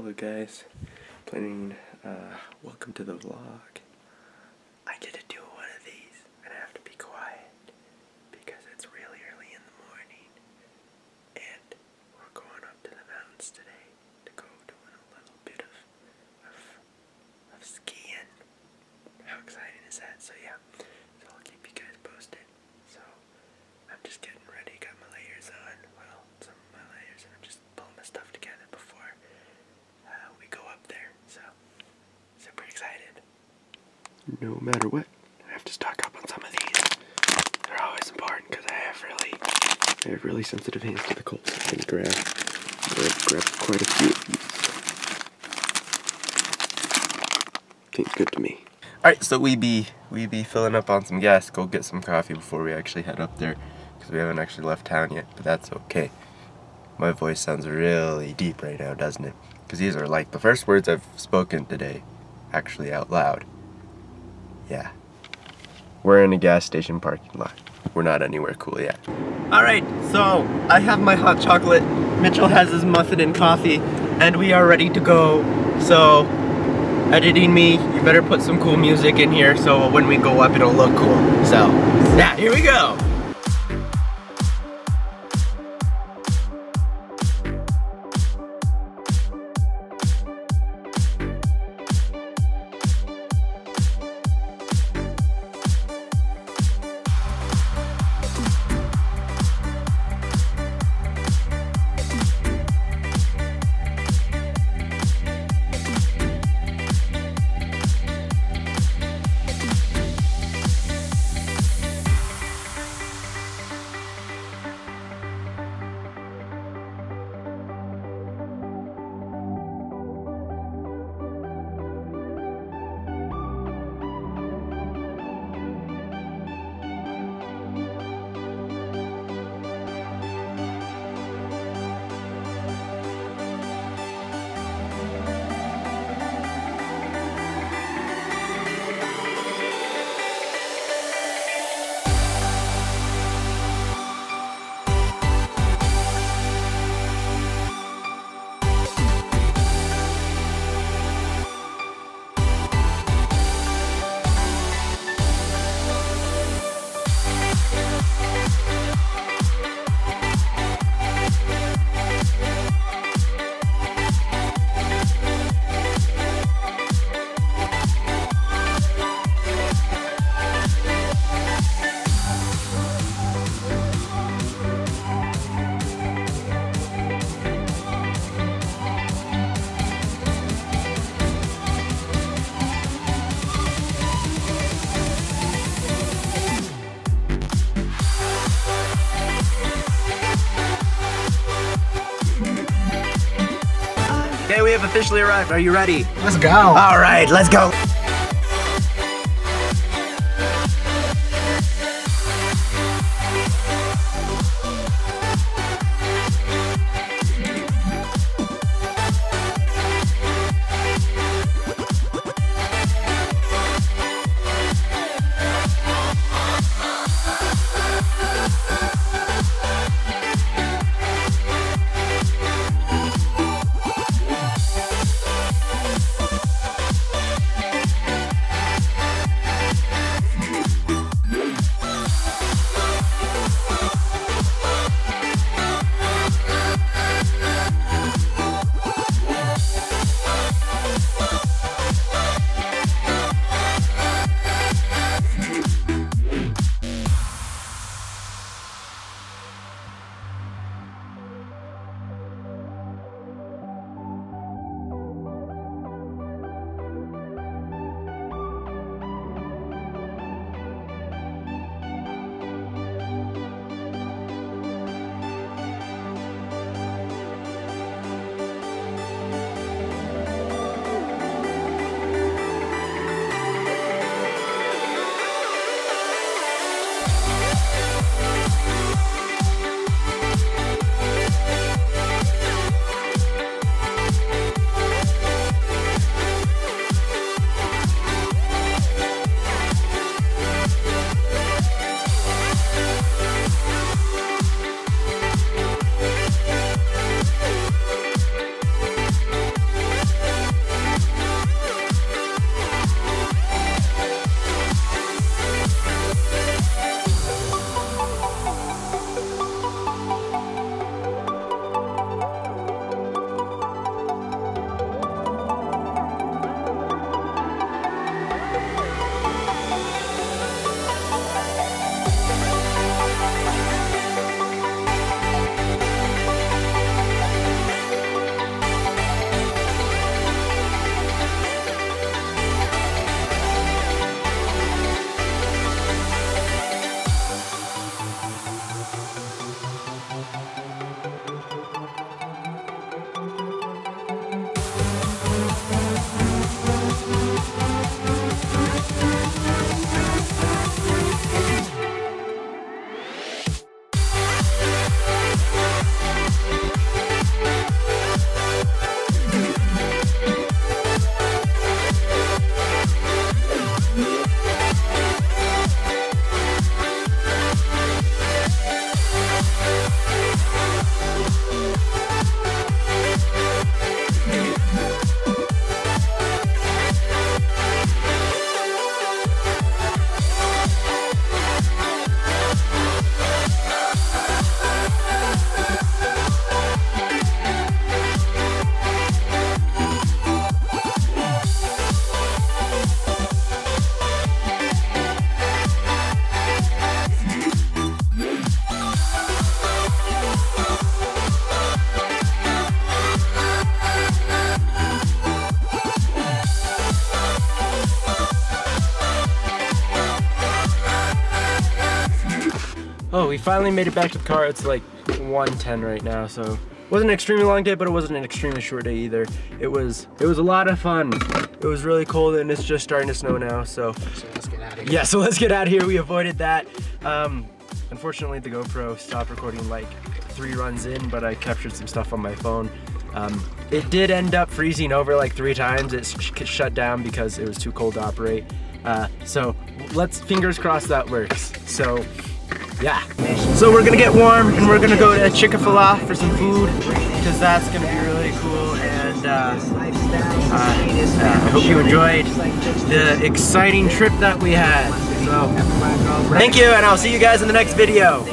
Hello guys, welcome to the vlog. I get to do one of these and I have to be quiet because it's really early in the morning and we're going up to the mountains today to go doing a little bit of skiing. How exciting is that? So yeah, so I'll keep you guys posted. So I'm just getting ready, got my layers on, well, some of my layers, and I'm just pulling my stuff together before we go up there, so super excited. No matter what, I have to stock up on some of these. They're always important because I have really sensitive hands to the cold, so I'm gonna grab quite a few of these. Seems good to me. Alright, so we be filling up on some gas, go get some coffee before we actually head up there, because we haven't actually left town yet, but that's okay. My voice sounds really deep right now, doesn't it? Because these are like the first words I've spoken today, actually out loud. Yeah. We're in a gas station parking lot. We're not anywhere cool yet. Alright, so I have my hot chocolate, Mitchell has his muffin and coffee, and we are ready to go. So, editing me, you better put some cool music in here so when we go up it'll look cool. So, yeah, here we go! Okay, we have officially arrived. Are you ready? Let's go. All right, let's go. we finally made it back to the car. It's like 1:10 right now, so it wasn't an extremely long day, but it wasn't an extremely short day either. It was a lot of fun. It was really cold and it's just starting to snow now, so let's get out of here. Yeah, so let's get out of here. We avoided that. Unfortunately, the GoPro stopped recording like 3 runs in, but I captured some stuff on my phone. It did end up freezing over like 3 times. It shut down because it was too cold to operate. So let's fingers crossed that works. So yeah. So we're gonna get warm and we're gonna go to Chick-fil-A for some food because that's gonna be really cool. And I hope you enjoyed the exciting trip that we had. So thank you, and I'll see you guys in the next video.